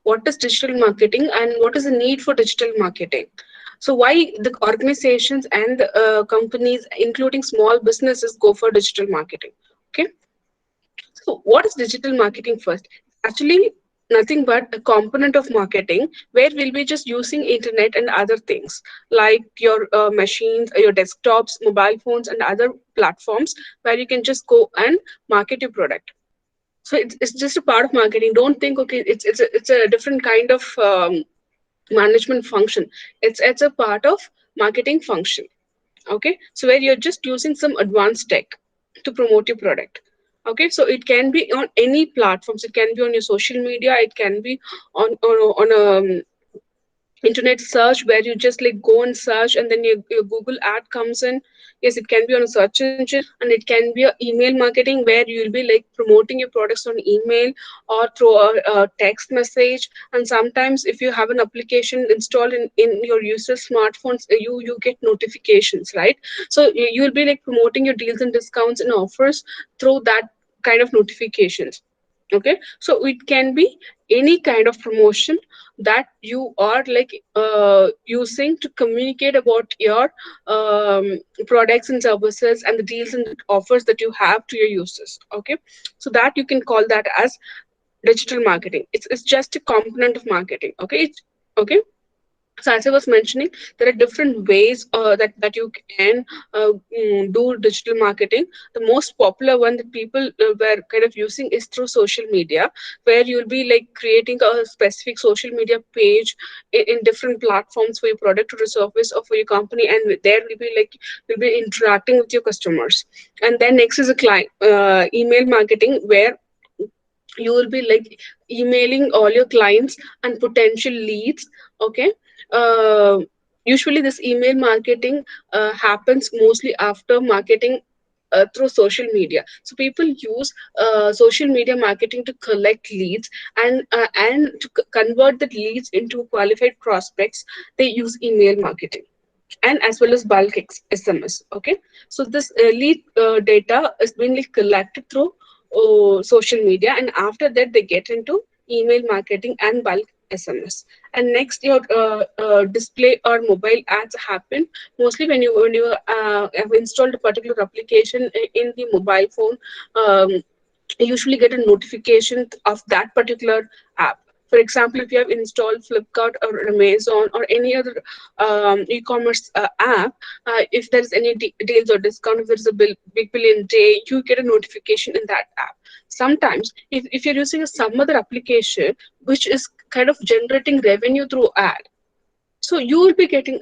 what is digital marketing and what is the need for digital marketing. So why the organizations and companies, including small businesses, go for digital marketing. Okay, so what is digital marketing first? Actually, nothing but a component of marketing where we'll be just using internet and other things like your machines, your desktops, mobile phones, and other platforms where you can just go and market your product. So it's just a part of marketing. Don't think, okay, it's a different kind of management function. It's a part of marketing function. Okay, so where you're just using some advanced tech to promote your product. Okay, so it can be on any platforms. It can be on your social media. It can be on a internet search where you just like go and search and then your Google ad comes in. Yes, it can be on a search engine, and it can be a email marketing where you'll be like promoting your products on email or through a text message. And sometimes if you have an application installed in your users smartphones, you get notifications, right? So you'll be like promoting your deals and discounts and offers through that kind of notifications. Okay, so it can be any kind of promotion that you are like using to communicate about your products and services and the deals and offers that you have to your users. Okay, so that you can call that as digital marketing. It's just a component of marketing. Okay, okay. So as I was mentioning, there are different ways that you can do digital marketing. The most popular one that people were kind of using is through social media, where you'll be like creating a specific social media page in different platforms for your product or a service or for your company, and there will be like you'll be interacting with your customers. And then next is a client email marketing, where you will be like emailing all your clients and potential leads. Okay, uh, usually this email marketing happens mostly after marketing through social media. So people use social media marketing to collect leads, and to convert the leads into qualified prospects. They use email marketing and as well as bulk SMS. Okay, so this lead data is being like collected through social media, and after that they get into email marketing and bulk SMS. And next, your display or mobile ads happen mostly when you have installed a particular application in the mobile phone. You usually get a notification of that particular app. For example, if you have installed Flipkart or Amazon or any other e-commerce app, if there is any deals or discount, if there is a big billion day, you get a notification in that app. Sometimes, if you're using some other application which is kind of generating revenue through ad, so you will be getting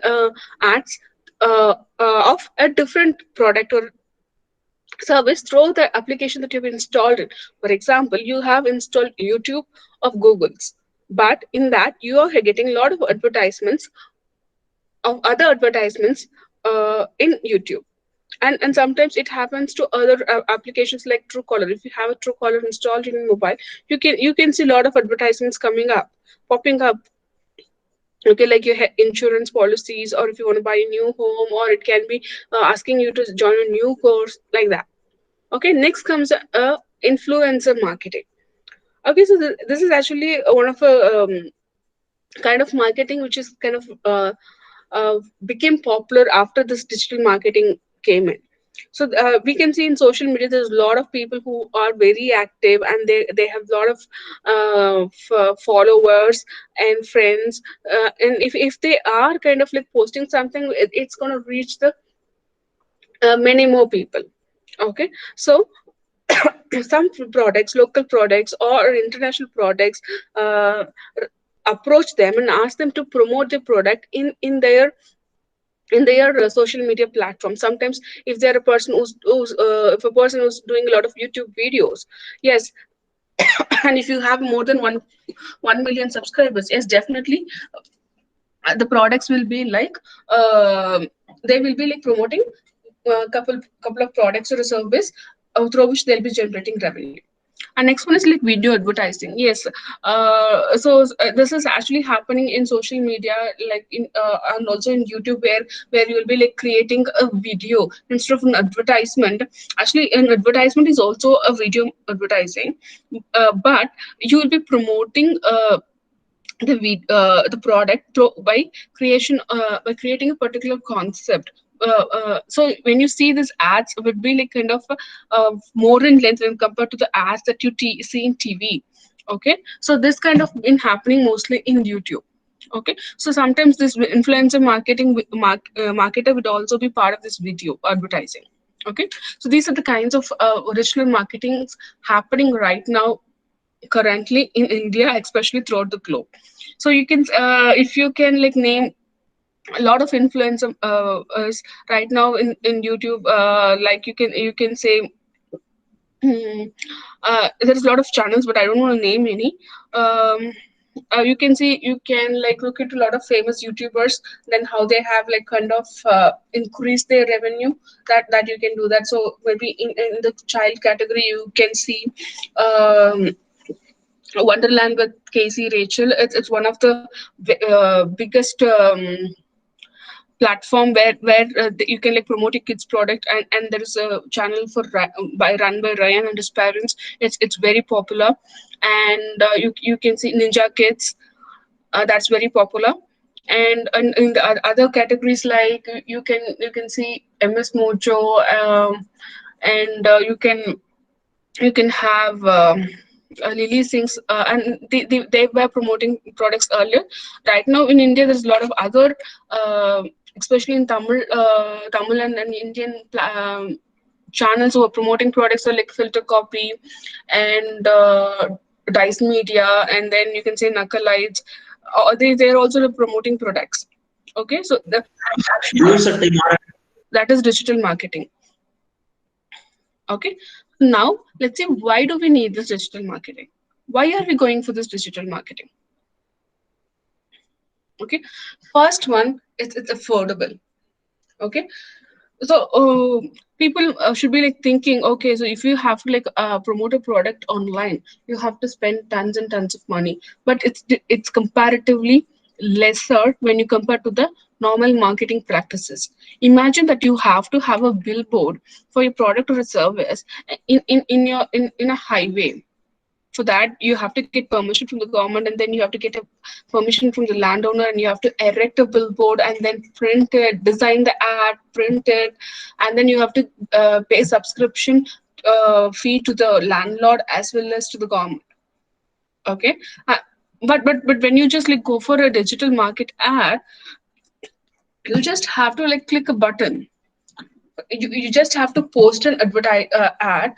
ads of a different product or service through the application that you've installed it. For example, you have installed YouTube of Google's, but in that you are getting a lot of advertisements of other advertisements in YouTube. And sometimes it happens to other applications like Truecaller. If you have a Truecaller installed in your mobile, you can see a lot of advertisements coming up, popping up. Okay, like your insurance policies, or if you want to buy a new home, or it can be asking you to join a new course like that. Okay, next comes influencer marketing. Okay, so this is actually one of a kind of marketing which is kind of became popular after this digital marketing came in. So we can see in social media there's a lot of people who are very active, and they have a lot of followers and friends, and if they are kind of like posting something, it's going to reach the many more people. Okay, so some products, local products or international products, approach them and ask them to promote their product in their social media platform. Sometimes if they're a person who's if a person who's doing a lot of YouTube videos, yes, and if you have more than 1 million subscribers, yes, definitely the products will be like they will be like promoting couple of products or a service through which they'll be generating revenue. And next one is like video advertising. Yes, this is actually happening in social media, like in and also in YouTube, where you will be like creating a video instead of an advertisement. Actually, an advertisement is also a video advertising, but you will be promoting. the product by creation by creating a particular concept. So when you see these ads, it would be like kind of more in length when compared to the ads that you see in TV. Okay, so this kind of been happening mostly in YouTube. Okay, so sometimes this influencer marketer would also be part of this video advertising. Okay, so these are the kinds of original marketings happening right now currently in India, especially throughout the globe. So you can, if you can like name a lot of influencers right now in YouTube, like you can say. Hmm, there's a lot of channels, but I don't want to name any. Um, you can see, you can like look at a lot of famous YouTubers, then how they have like kind of increased their revenue. That you can do that. So maybe in the child category, you can see Wonderland with Casey Rachel. It's one of the biggest platform where you can like promote your kids product, and there is a channel for by run by Ryan and his parents. It's very popular, and you can see Ninja Kids, that's very popular. And in the other categories, like you can see MS Mojo, and you can have Lily Singh's, and they were promoting products earlier. Right now in India, there's a lot of other, especially in Tamil and Indian channels who are promoting products, so like Filter Copy and Dice Media, and then you can say Nakalites. They're also promoting products. Okay, so that is digital marketing. Okay, now let's say, why do we need this digital marketing? Why are we going for this digital marketing? Okay, first one, it's affordable. Okay, so people should be like thinking, okay, so if you have to like promote a product online, you have to spend tons and tons of money, but it's comparatively lesser when you compare to the normal marketing practices. Imagine that you have to have a billboard for your product or a service in a highway. For that, you have to get permission from the government, and then you have to get a permission from the landowner, and you have to erect a billboard and then print it, design the ad, print it, and then you have to pay subscription fee to the landlord as well as to the government. Okay. uh, but when you just like go for a digital market ad, you just have to like click a button. You just have to post an advertise ad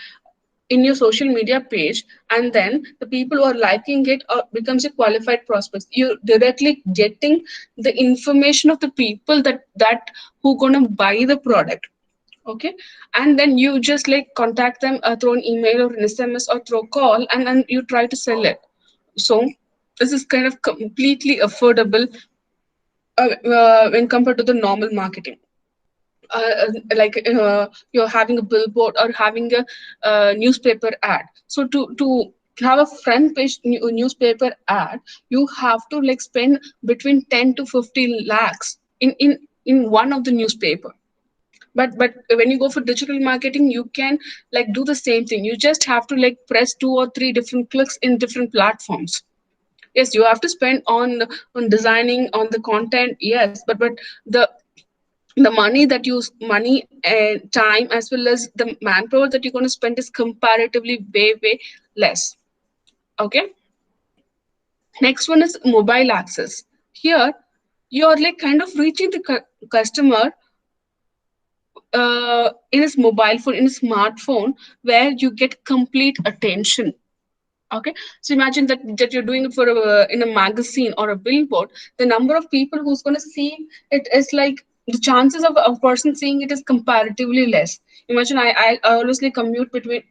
in your social media page, and then the people who are liking it becomes a qualified prospect. You're directly getting the information of the people that who gonna buy the product. Okay, and then you just like contact them through an email or an SMS or through a call, and then you try to sell it. So this is kind of completely affordable when compared to the normal marketing. Like you're having a billboard or having a newspaper ad. So to have a front page newspaper ad, you have to like spend between 10 to 50 lakhs in one of the newspaper. But when you go for digital marketing, you can like do the same thing. You just have to like press two or three different clicks in different platforms. Yes, you have to spend on designing on the content, yes, but the money that you money and time as well as the manpower that you're going to spend is comparatively way less. Okay, next one is mobile access. Here you're like kind of reaching the customer in his mobile phone, in a smartphone, where you get complete attention. Okay, so imagine that you're doing it for in a magazine or a billboard. The number of people who's going to see it is like, the chances of a person seeing it is comparatively less. Imagine I always like commute between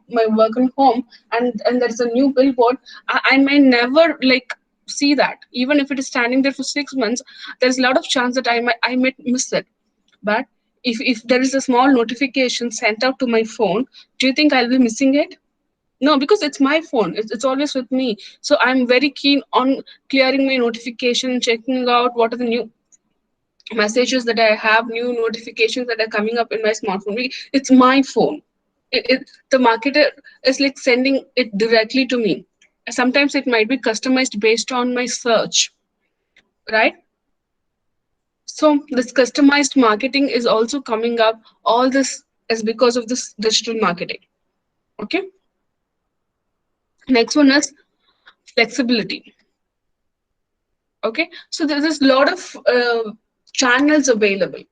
my work and home, and there's a new billboard. I may never like see that, even if it is standing there for 6 months. There's a lot of chance that I might miss it. But if there is a small notification sent out to my phone, do you think I'll be missing it? No, because it's my phone. It's always with me. So I'm very keen on clearing my notification, checking out what are the new messages that I have, new notifications that are coming up in my smartphone. It's my phone. The marketer is like sending it directly to me. Sometimes it might be customized based on my search, right? So this customized marketing is also coming up. All this is because of this digital marketing. Okay. Next one is flexibility. Okay. So there's a lot of channels available.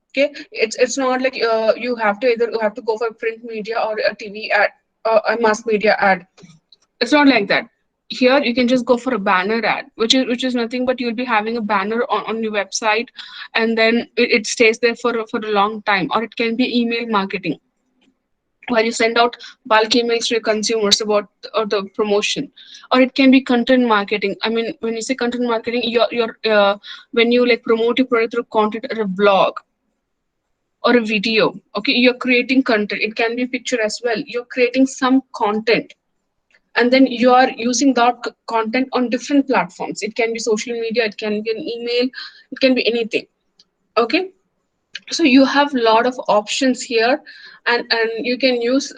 Okay. It's not like you have to either you have to go for print media or a TV ad, a mass media ad. It's not like that. Here you can just go for a banner ad, which is nothing but you'll be having a banner on your website, and then it stays there for a long time. Or it can be email marketing, where you send out bulk emails to your consumers about or the promotion. Or it can be content marketing. I mean, when you say content marketing, you're when you like promote your product through content or a blog or a video. Okay, you're creating content. It can be picture as well. You're creating some content, and then you are using that content on different platforms. It can be social media, it can be an email, it can be anything. Okay, so you have a lot of options here, and you can use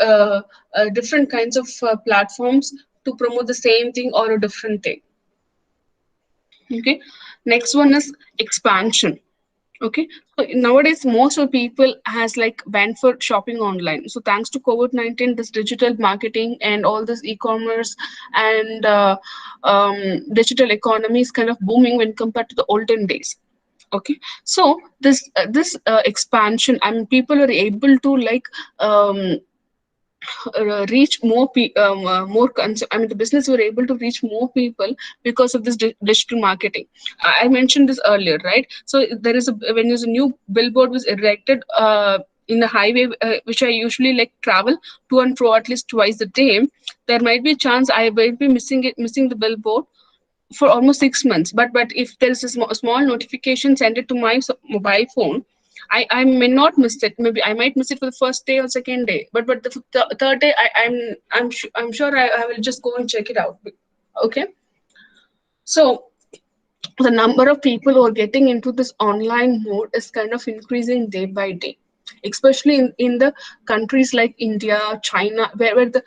different kinds of platforms to promote the same thing or a different thing. Okay, next one is expansion. Okay, so nowadays most of people has like went for shopping online. So thanks to COVID-19, this digital marketing and all this e-commerce and digital economy is kind of booming when compared to the olden days. Okay, so this expansion, I mean, people are able to like um, reach more I mean, the business were able to reach more people because of this digital marketing. I mentioned this earlier, right? So there is a when there's a new billboard was erected in the highway, which I usually like travel to and fro at least twice a day. There might be a chance I might be missing the billboard for almost 6 months. But if there is a small notification send it to my mobile phone, I may not miss it. Maybe I might miss it for the first day or second day, but the third day I'm sure I will just go and check it out. Okay, so the number of people who are getting into this online mode is kind of increasing day by day, especially in the countries like India, China, where the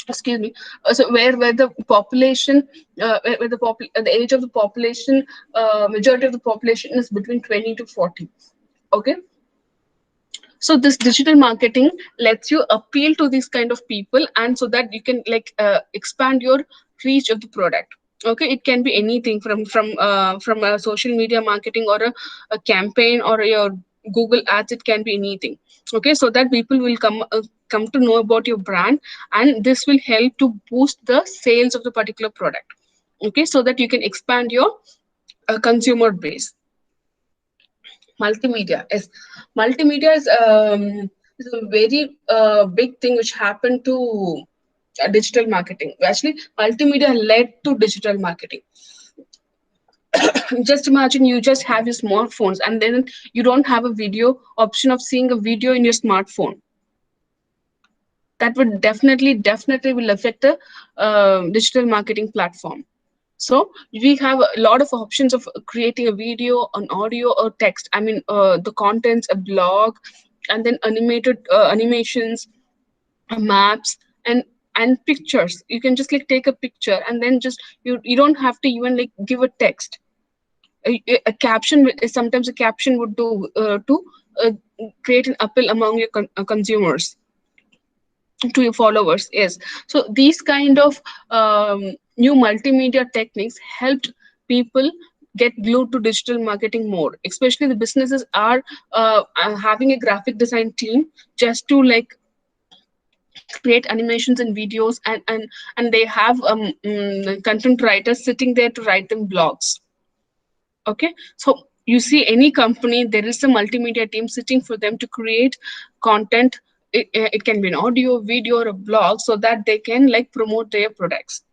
excuse me, so where the population the age of the population, majority of the population is between 20 to 40. Okay, so this digital marketing lets you appeal to these kind of people, and so that you can like expand your reach of the product. Okay, it can be anything from a social media marketing or a campaign or your Google ads. It can be anything. Okay, so that people will come to know about your brand, and this will help to boost the sales of the particular product. Okay, so that you can expand your consumer base. Multimedia, yes. Multimedia is a very big thing which happened to digital marketing. Actually, multimedia led to digital marketing. Just imagine you just have your smartphones, and then you don't have a video option of seeing a video in your smartphone. That would definitely will affect the digital marketing platform. So we have a lot of options of creating a video, an audio, or text. I mean, the contents, a blog, and then animations, maps, and pictures. You can just like take a picture, and then just you don't have to even like give a text. A caption sometimes a caption would do to uh, create an appeal among your consumers, to your followers. Yes, so these kind of new multimedia techniques helped people get glued to digital marketing more. Especially the businesses are having a graphic design team just to like create animations and videos, and they have content writers sitting there to write them blogs. Okay, so you see any company, there is a multimedia team sitting for them to create content. It can be an audio, video, or a blog, so that they can like promote their products.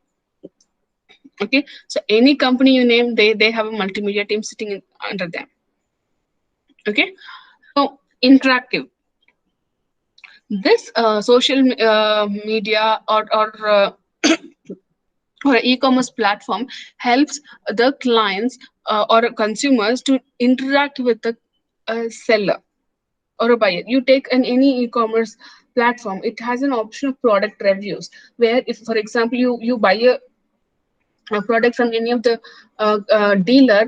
Okay, so any company you name, they have a multimedia team sitting under them. Okay, so interactive, this social media or e-commerce platform helps the clients or consumers to interact with the seller or a buyer. You take any e-commerce platform, it has an option of product reviews, where if, for example, you buy a product from any of the dealer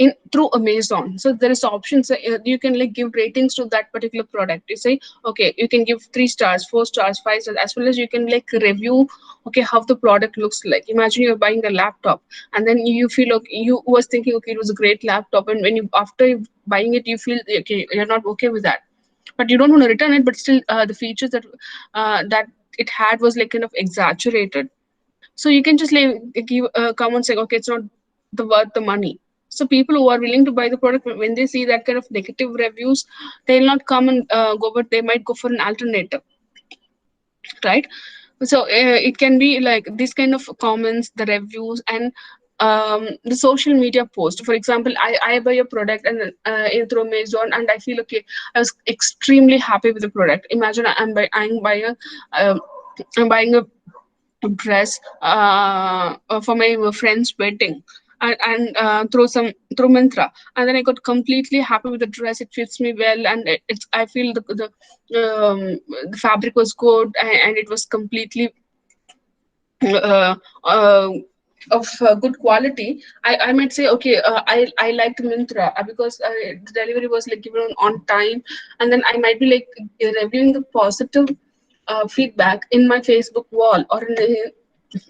in through Amazon. So there is options, you can like give ratings to that particular product. You say, okay, you can give 3 stars, 4 stars, 5 stars, as well as you can like review, okay, how the product looks like. Imagine you're buying a laptop, and then you feel, okay, you was thinking, okay, it was a great laptop, and when you after buying it, you feel, okay, you're not okay with that, but you don't want to return it, but still the features that it had was like kind of exaggerated. So you can just like give comments like, okay, it's not the worth the money. So people who are willing to buy the product, when they see that kind of negative reviews, they'll not come and go, but they might go for an alternative, right? So it can be like this kind of comments, the reviews, and the social media post. For example, I buy a product and through Amazon, and I feel, okay, I was extremely happy with the product. Imagine uh, I'm buying a dress for my friend's wedding, and through Mintra, and then I got completely happy with the dress. It fits me well, and it's I feel the fabric was good, and it was completely uh, uh, of good quality. I might say, okay, I liked Mintra because the delivery was like given on time, and then I might be like reviewing the positive feedback in my Facebook wall or in the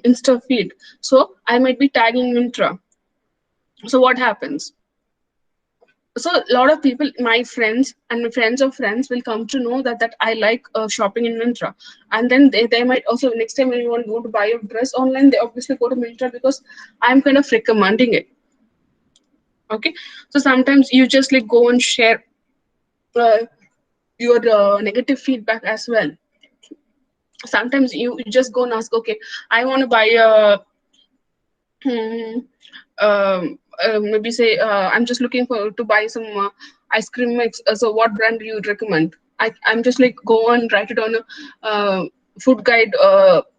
Insta feed. So I might be tagging Mintra. So what happens? So a lot of people, my friends and my friends of friends, will come to know that I like shopping in Mintra, and then they might also, next time when you want to go to buy a dress online, they obviously go to Mintra because I'm kind of recommending it. Okay, so sometimes you just like go and share uh, your negative feedback as well. Sometimes you just go and ask, okay, I want to buy a hmm, maybe say, I'm just looking for to buy some ice cream mix. So what brand do you recommend? I'm just like go and write it on a food guide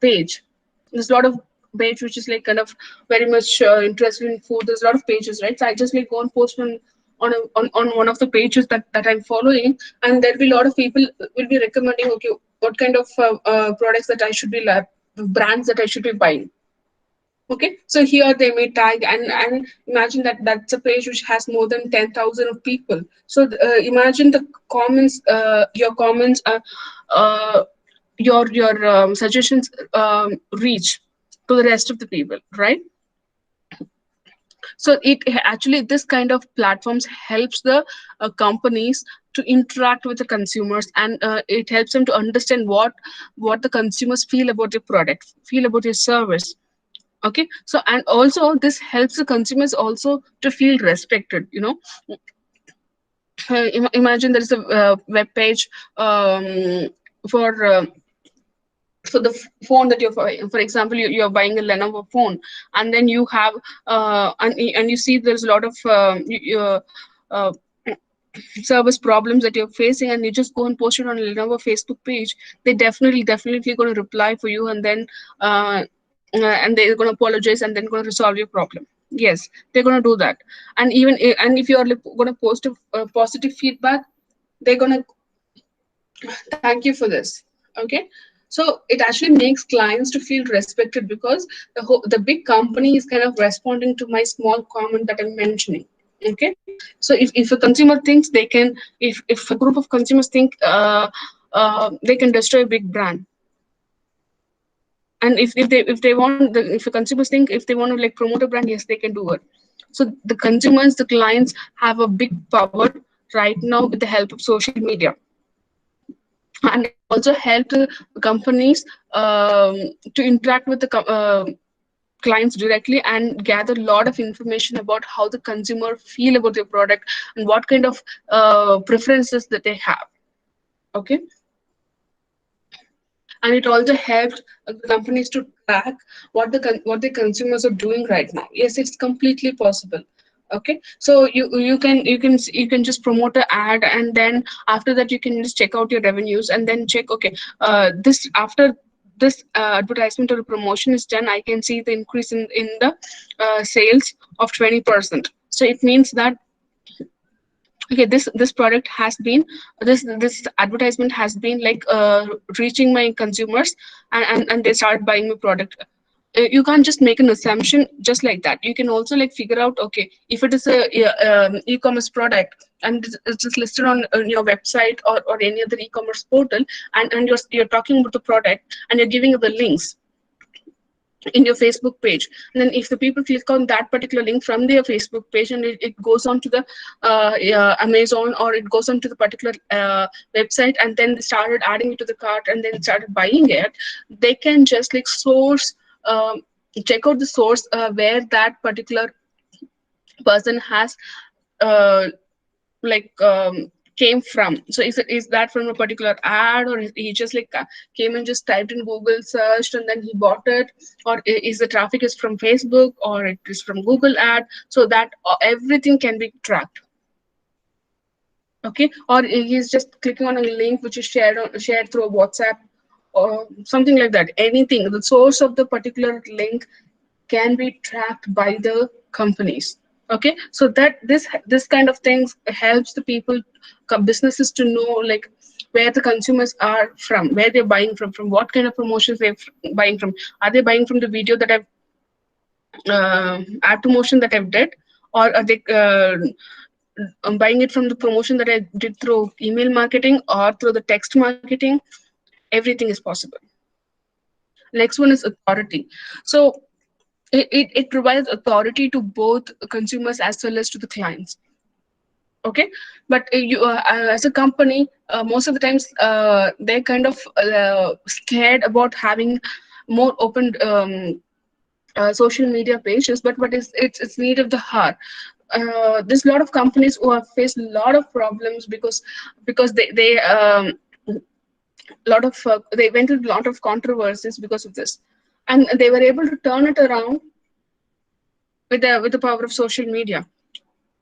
page. There's a lot of page which is like kind of very much interested in food. There's a lot of pages, right? So I just like go and post on one of the pages that I'm following, and there'll be a lot of people will be recommending, okay, what kind of products that I should be brands that I should be buying. Okay, so here they may tag, and imagine that that's a page which has more than 10,000 of people. So imagine the comments, your comments, your suggestions reach to the rest of the people, right? So it actually, this kind of platforms helps the companies to interact with the consumers, and it helps them to understand what the consumers feel about your product, feel about your service. Okay, so and also this helps the consumers also to feel respected, you know. Imagine there is a web page for phone that you're, for example, you're buying a Lenovo phone, and then you have and you see there's a lot of uh, service problems that you're facing, and you just go and post it on a Lenovo Facebook page. They definitely going to reply for you, and then and they're going to apologize, and then going to resolve your problem. Yes, they're going to do that. And even and if you're like, going to post a positive feedback, they're going to thank you for this. Okay, so it actually makes clients to feel respected, because the big company is kind of responding to my small comment that I'm mentioning. Okay, so if a consumer thinks they can, if a group of consumers think they can destroy a big brand, and if they want if the consumers think if they want to like promote a brand, yes, they can do it. So the consumers, the clients have a big power right now with the help of social media, and it also helped companies to interact with the clients directly and gather a lot of information about how the consumer feel about their product and what kind of preferences that they have. Okay, and it also helped companies to track what the consumers are doing right now. Yes, it's completely possible. Okay, so you can just promote an ad, and then after that you can just check out your revenues, and then check, okay, this after this advertisement or promotion is done, I can see the increase in the sales of 20%. So it means that okay, this product has been, this advertisement has been like reaching my consumers, and they start buying my product. You can't just make an assumption just like that. You can also like figure out, okay, if it is a e-commerce product and it's just listed on your website, or any other e-commerce portal, and you're talking about the product and you're giving the links in your Facebook page. And then if the people click on that particular link from their Facebook page, and it goes on to the yeah, Amazon, or it goes on to the particular website, and then they started adding it to the cart and then started buying it, they can just like source, check out the source where that particular person has uh, like came from. So is that from a particular ad, or he just like came and just typed in Google, searched, and then he bought it, or is the traffic is from Facebook, or it is from Google ad, so that everything can be tracked. Okay, or he's just clicking on a link which is shared through WhatsApp or something like that. Anything, the source of the particular link can be tracked by the companies. Okay, so that this kind of things helps the people, businesses, to know like where the consumers are from, where they're buying from what kind of promotions they're buying from. Are they buying from the video that I've ad promotion that I've did, or are they buying it from the promotion that I did through email marketing or through the text marketing? Everything is possible. Next one is authority. So it provides authority to both consumers as well as to the clients. Okay, but you as a company, most of the times they're kind of scared about having more open social media pages, but it's need of the heart. There's a lot of companies who have faced a lot of problems because they lot of they went through a lot of controversies because of this, and they were able to turn it around with the power of social media.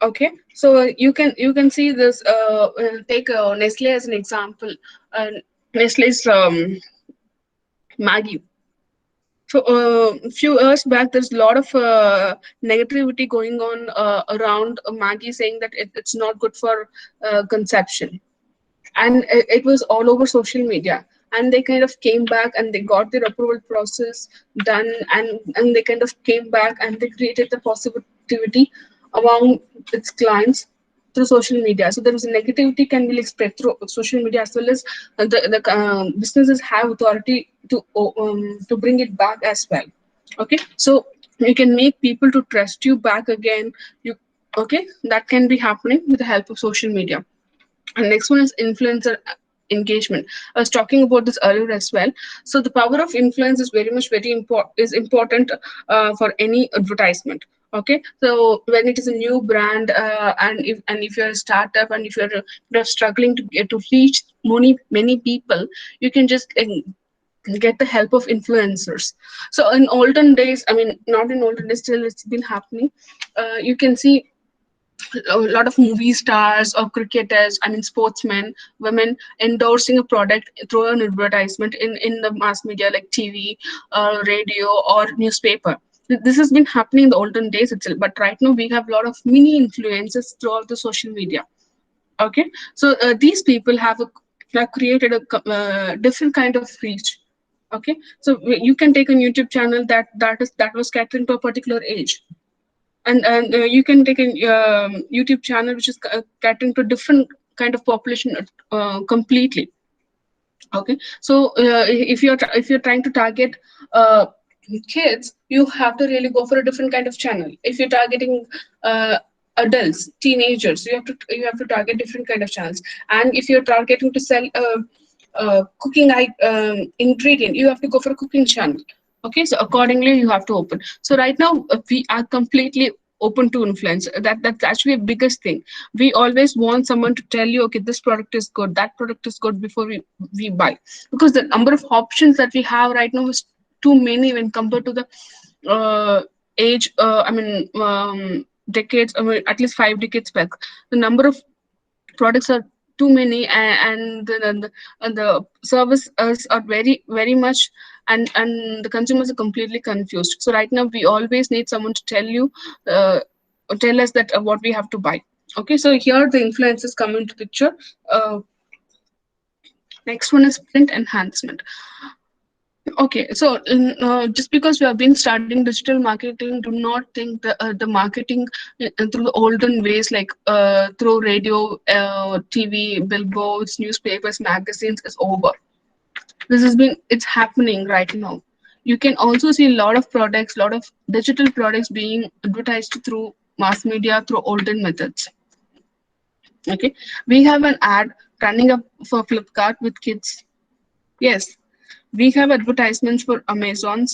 Okay, so you can see this. Take Nestle as an example. Nestle's Maggie. So a few years back, there's a lot of negativity going on around Maggie, saying that it's not good for conception, and it was all over social media. And they kind of came back and they got their approval process done, and they kind of came back and they created the positivity among its clients through social media. So there was a negativity can be like spread through social media, as well as the businesses have authority to bring it back as well. Okay, so you can make people to trust you back again. You okay, that can be happening with the help of social media. And next one is influencer engagement. I was talking about this earlier as well. So the power of influence is very important, is important for any advertisement. Okay, so when it is a new brand, and if you're a startup, and if you're struggling to get to reach many people, you can just get the help of influencers. So in olden days, I mean, not in olden days, still it's been happening. You can see a lot of movie stars or cricketers, I mean sportsmen, women endorsing a product through an advertisement in the mass media like TV, radio, or newspaper. This has been happening in the olden days itself, but right now we have a lot of mini influencers throughout the social media. Okay, so these people have created a different kind of reach. Okay, so you can take a YouTube channel that was catering to a particular age, and you can take a YouTube channel which is catering to different kind of population completely. Okay, so if you're trying to target uh, kids, you have to really go for a different kind of channel. If you're targeting adults, teenagers, you have to target different kind of channels. And if you're targeting to sell cooking ingredient, you have to go for a cooking channel. Okay, so accordingly you have to open. So right now we are completely open to influence. That's actually a biggest thing. We always want someone to tell you, okay, this product is good, that product is good, before we buy, because the number of options that we have right now is too many when compared to the uh, age, I mean decades, I mean, at least 5 decades back. The number of products are too many, and the services are very much, and the consumers are completely confused. So right now we always need someone to tell us that what we have to buy. Okay, so here the influences come into picture. uh, Next one is print enhancement. Okay, so just because we have been studying digital marketing, do not think the marketing through the olden ways, like through radio, TV, billboards, newspapers, magazines, is over. This has been, it's happening right now. You can also see a lot of products, lot of digital products being advertised through mass media through olden methods. Okay, we have an ad running up for Flipkart with kids. Yes, we have advertisements for Amazon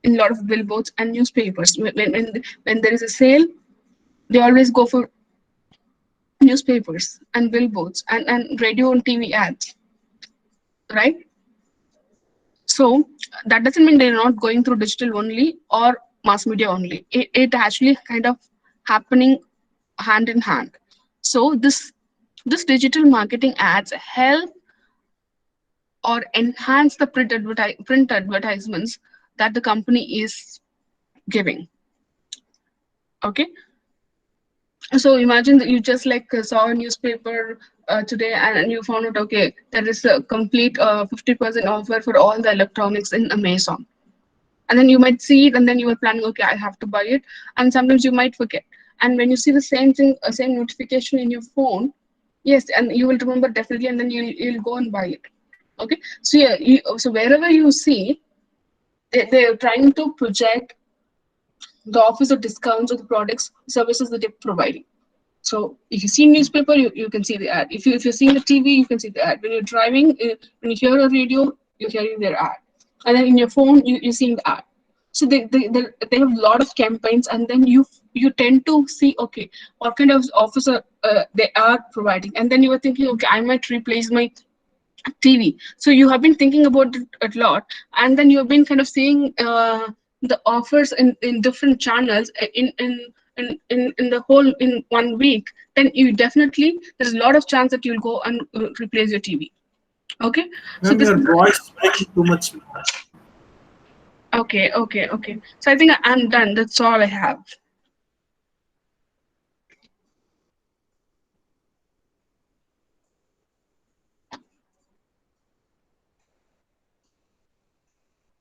in a lot of billboards and newspapers. When there is a sale, they always go for newspapers and billboards and radio and TV ads, right? So that doesn't mean they're not going through digital only or mass media only. It actually kind of happening hand in hand. So this digital marketing ads help or enhance the print advertisements that the company is giving. Okay, so imagine that you just like saw a newspaper today, and you found out, okay, there is a complete 50% offer for all the electronics in Amazon. And then you might see it, and then you were planning, okay, I have to buy it. And sometimes you might forget. And when you see the same thing, same notification in your phone, yes, and you will remember definitely, and then you'll go and buy it. Okay, so yeah, so wherever you see, they're trying to project the offers or discounts of the products, services that they're providing. So if you see newspaper, you can see the ad. If you're seeing the TV, you can see the ad. When you're driving, when you hear a radio, you're hearing their ad. And then in your phone, you're seeing the ad. So they have a lot of campaigns, and then you tend to see, okay, what kind of offers they are providing. And then you are thinking, okay, I might replace my TV. So you have been thinking about it a lot, and then you have been kind of seeing the offers in different channels in the whole in 1 week. Then you definitely, there's a lot of chance that you'll go and replace your TV. Okay, so Ma'am, this. your voice is breaking too much. Okay. So I think I'm done. That's all I have.